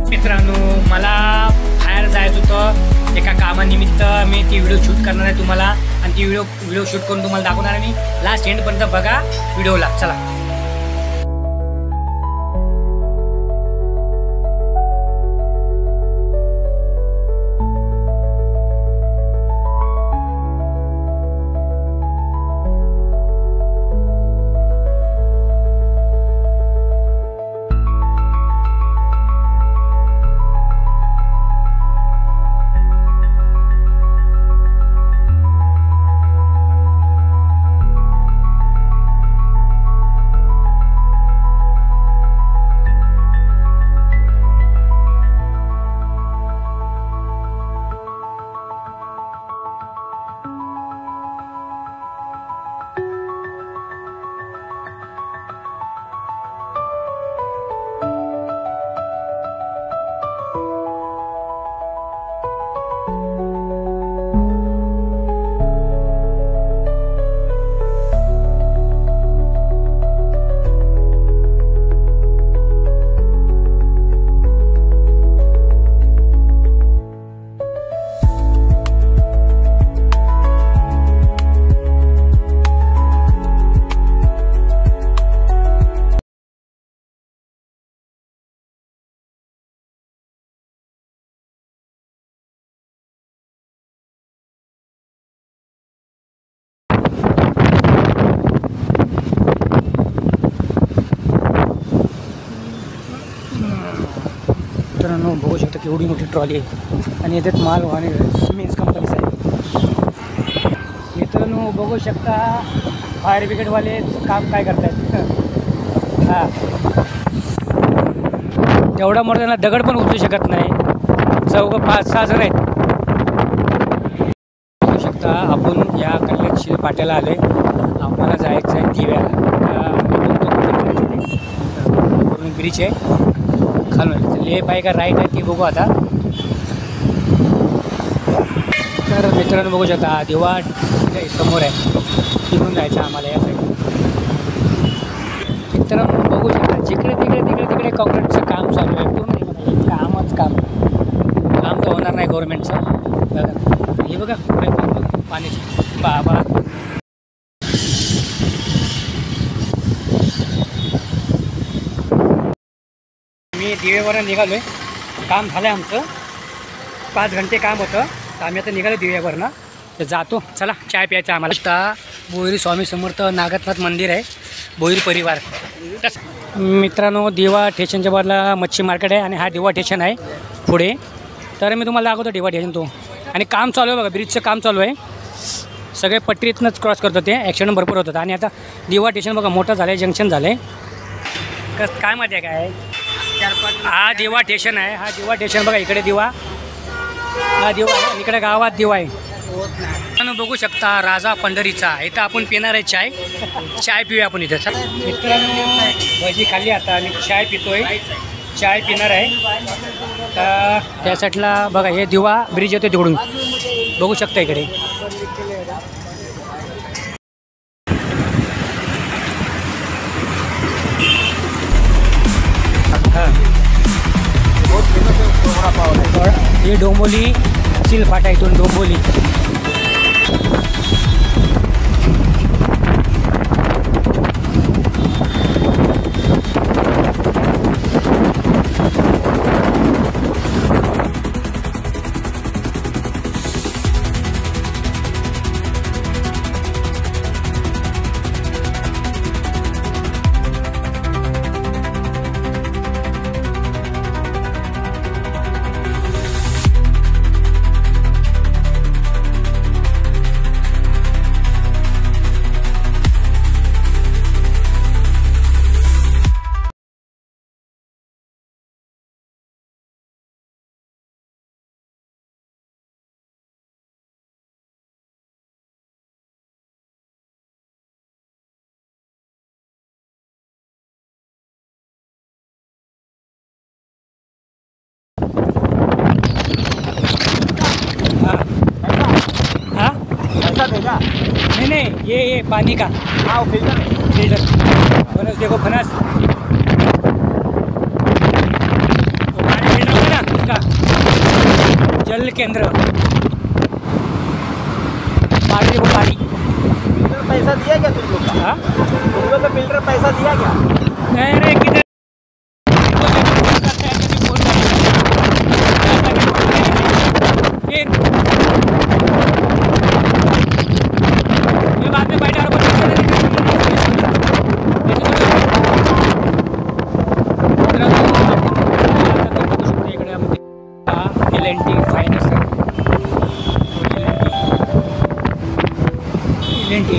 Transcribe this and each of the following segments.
मित्रांनो, मला बाहेर जायचं होतं एका कामानिमित्त. मी ती व्हिडिओ शूट करणार आहे तुम्हाला, आणि ती व्हिडिओ शूट करून तुम्हाला दाखवणार आहे. मी लास्ट एंडपर्यंत बघा व्हिडिओला. चला. मित्रांनो, बघू शकता केवढी मोठी ट्रॉली आहे, आणि याच्यात माल वाहने सिमेंट्स कंपनीच आहे. मित्रांनो, बघू शकता फायर ब्रिगेडवाले काम काय करतायत. हां, तेवढा मोठा त्यांना दगड पण उचलू शकत नाही. 5-6 जण आहेत. बघू शकता आपण या कल्याणशील पाट्याला आले. आम्हाला जायचं आहे दिव्याला. ब्रिज आहे खालून, लेफ्ट आहे का राईट आहे ती बघू आता. तर मित्रांनो, बघू शकता दिवा समोर आहे, तिकडून जायचं आम्हाला या साईड. मित्रांनो, बघू शकता जिकडे तिकडे कॉन्क्रीटचं काम चालू आहे. पूर्ण कामच काम तर होणार नाही गव्हर्नमेंटचं. बघा हे बघा पाण्याची बाबा. मी दिव्यावरून निघालो आहे. काम झालं आहे आमचं. 5 घंटे काम होतं, तर आम्ही आता निघालो दिव्यावरनं. तर जातो. चला, चाय प्यायचा आम्हाला. बोईरी स्वामी समर्थ नागनाथ मंदिर आहे, बोईर परिवार. मित्रांनो, दिवा स्टेशनच्या बाजूला मच्छी मार्केट आहे, आणि हा दिवा स्टेशन आहे पुढे. तर मी तुम्हाला दाखवतो दिवा स्टेशन तो. आणि काम चालू आहे बघा, ब्रिजचं काम चालू आहे. सगळे पट्टीतनंच क्रॉस करत होते, ॲक्सिडेंट भरपूर होतात. आणि आता दिवा स्टेशन बघा मोठं झालं आहे, जंक्शन झालं आहे. काय माहिती आहे काय, हा दिवा स्टेशन आहे. हा दिवा स्टेशन बघा, इकडे दिवा, हा दिवा आहे, आणि इकडे गावात दिवा आहे. आपण बघू शकता राजा पंढरीचा. इथं आपण पिणार आहे चाय पिऊया आपण इथं. चला मित्रांनो, भजी खाल्ली आता आणि चाय पितोय. चाय पिणार आहे. तर त्या साईडला बघा हे दिवा ब्रिज येतो तिकडून, बघू शकता इकडे. ये डोंबोली सील फाटा, इथून डोंबोली. नहीं ये पानी का। हाँ फिल्टर फनस देखो फनस तो पानी फिल्टर जल केंद्र पाड़ी देखो पाड़ी। फिल्टर पैसा दिया क्या तुम लोग का? हाँ तुम लोग का फिल्टर पैसा दिया क्या? नहीं रे किधर ये बाद में बैठा LNT फायनान्स LNT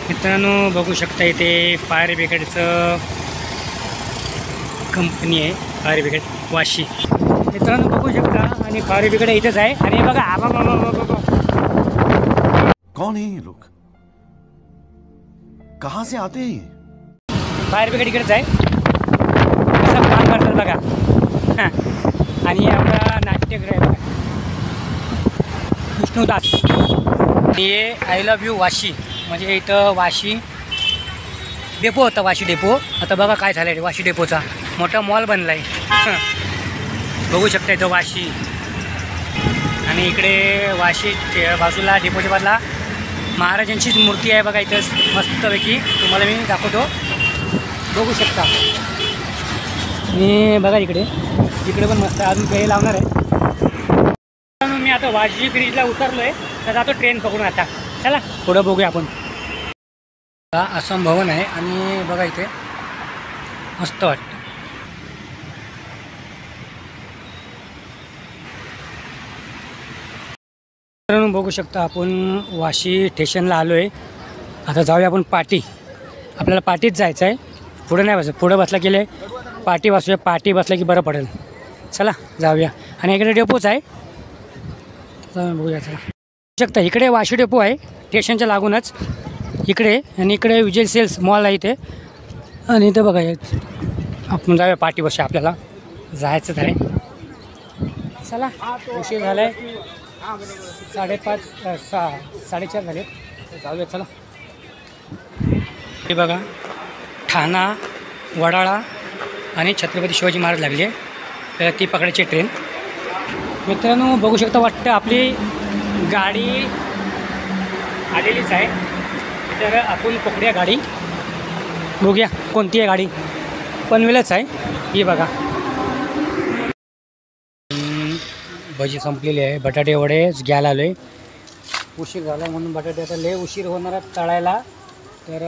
मित्रांनो बघू शकता इथे फायर ब्रिगेडचं कंपनी आहे फायर ब्रिगेड वाशी मित्रांनो बघू शकता आणि फायर ब्रिगेड इथेच आहे आणि बघा आबा कौन है ये लोग? कहाँ से आते हैं ये? फायर ब्रिगेड इकडेच आहे कसं काम करतात बघा हां आणि आपला नाट्यगृह आहे बघा विष्णुदास हे आय लव्ह यू वाशी म्हणजे इथं वाशी डेपो होता वाशी डेपो आता बघा काय झालं आहे वाशी डेपोचा मोठा मॉल बनला आहे बघू शकता इथं वाशी आणि इकडे वाशी बाजूला डेपोच्या बाजूला महाराजांचीच मूर्ती आहे बघा इथं मस्तपैकी तुम्हाला मी दाखवतो बघू शकता आणि बघा इकडे पण मस्त अजून काही लावणार आहे मी आता वाशी ब्रिजला उतरलो आहे तर जातो ट्रेन पकडून आता चला पुढं बघूया आपण आसाम भवन आहे आणि बघा इथे मस्त वाटतं बघू शकता आपण वाशी स्टेशनला आलो आहे आता जाऊया आपण पाटी आपल्याला पाटीत जायचं आहे पुढे नाही बसत पुढं बसला गेले पाटी बसूया पाटी बसला की बरं पडेल चला जाऊया आणि इकडे डेपोच आहे बघूया चला शकता इकडे वाशी डेपो आहे स्टेशनच्या लागूनच इकडे आणि इकडे विजय सेल्स मॉल आहे इथे आणि इथं बघा आपण जाऊया पाठी बसूया आपल्याला जायचंच आहे चला उशीर झाला आहे 4:30 झाले जाऊया चला हे बघा ठाणा वडाळा आणि छत्रपती शिवाजी महाराज लागले तर ती पकडायची ट्रेन मित्रांनो बघू शकता वाटतं आपली गाडी आलेलीच आहे तर आपण पकडूया गाडी बघूया कोणती आहे गाडी पनवेलच आहे ही बघा भजी संपलेली आहे बटाटे वडेच घ्यायला आलो आहे उशीर झाला म्हणून बटाटे आता लय उशीर होणार आहे तळायला तर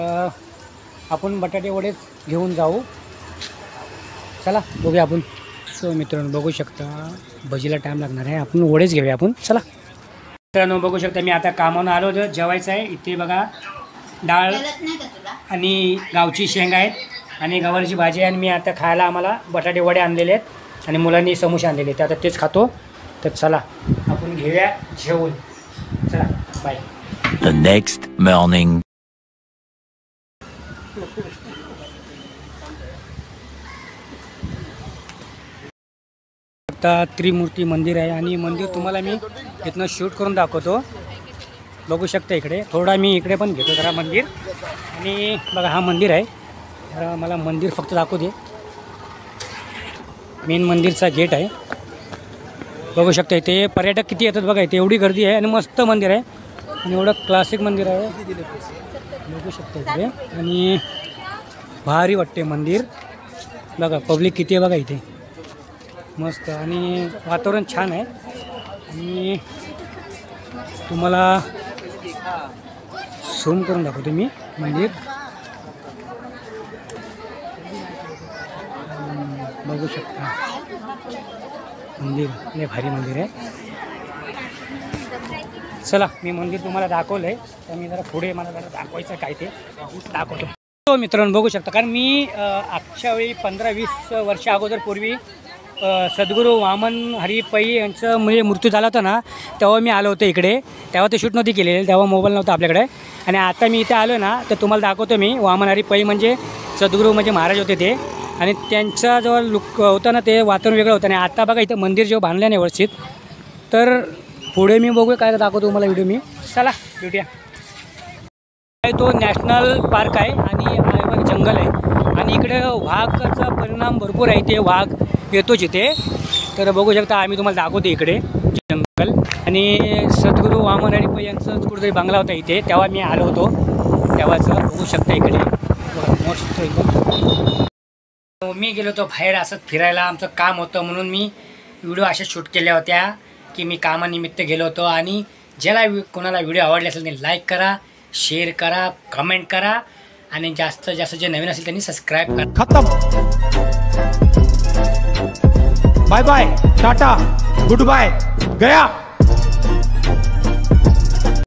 आपण बटाटे वडेच घेऊन जाऊ चला बघूया आपण सो मित्रांनो बघू शकता भजीला टाईम लागणार आहे आपण वडेच घेऊया आपण चला मित्रांनो बघू शकता मी आता कामावून आलो होतो जेवायचं आहे इथे बघा डाळ आणि गावची शेंग आहेत आणि गवारीची भाजी आहे आणि मी आता खायला आम्हाला बटाटे वडे आणलेले आहेत आणि मुलांनी समोसे आणलेले आहेत आता तेच खातो तर चला आपण घेऊया जेवून चला बाय The next morning. आता त्रिमूर्ती मंदिर आहे आणि मंदिर तुम्हाला मी इथनं शूट करून दाखवतो बघू शकता इकडे थोडा मी इकडे पण घेतो जरा मंदिर आणि बघा हा मंदिर आहे जरा मला मंदिर फक्त दाखवू दे मेन मंदिरचा गेट आहे बघू शकता इथे पर्यटक किती येतात बघा इथे एवढी गर्दी आहे आणि मस्त मंदिर आहे आणि एवढं क्लासिक मंदिर आहे बघू शकता इथे आणि भारी वाटते मंदिर बघा पब्लिक किती आहे बघा इथे मस्त आणि वातावरण छान आहे आणि तुम्हाला झूम करून दाखवतो मी मंदिर. बघू शकता मंदिर लय भारी मंदिर आहे. चला मी मंदिर तुम्हाला दाखवलं आहे, तर मी जरा पुढे मला जरा दाखवायचं काय ते दाखवतो. हो मित्रांनो बघू शकता, कारण मी आजच्या वेळी 15-20 वर्षा अगोदर पूर्वी सद्गुरू वामन हरी पै यांचं म्हणजे मृत्यू झाला होता ना, तेव्हा मी आलो होतो इकडे. तेव्हा ते शूट नव्हती केलेली, तेव्हा मोबाईल नव्हता आपल्याकडे. आणि आता मी इथे आलो ना, तर तुम्हाला दाखवतो मी. वामन हरी पै म्हणजे सद्गुरू म्हणजे महाराज होते ते, आणि त्यांचा जो लुक होता ना ते वातावरण वेगळं होतं. आणि आता बघा इथं मंदिर जेव्हा बांधलं नाही व्यवस्थित, तर पुढे मी बघूया काय दाखवतो तुम्हाला व्हिडिओ मी. चला भेटूया. तो नॅशनल पार्क आहे आणि जंगल आहे, आणि इकडे वाघाचा परिणाम भरपूर आहे. इथे वाघ येतोच इथे, तर बघू शकता. आम्ही तुम्हाला दाखवतो इकडे जंगल. आणि सद्गुरू वामन हरी पै यांचं कुठेतरी बंगला होता इथे, तेव्हा मी आलो होतो तेव्हाचं. बघू शकता इकडे मस्त एकदम. मी गेलो होतो बाहेर असंच फिरायला, आमचं काम होतं म्हणून मी व्हिडिओ अशा शूट केल्या होत्या की मी कामानिमित्त गेलो होतो. आणि ज्याला कोणाला व्हिडिओ आवडले असेल त्यांनी लाईक करा, शेअर करा, कमेंट करा, आणि जास्त जास्त जे नवीन असेल त्यांनी सबस्क्राईब करा. खत्म. Bye bye, tata, good bye, गया.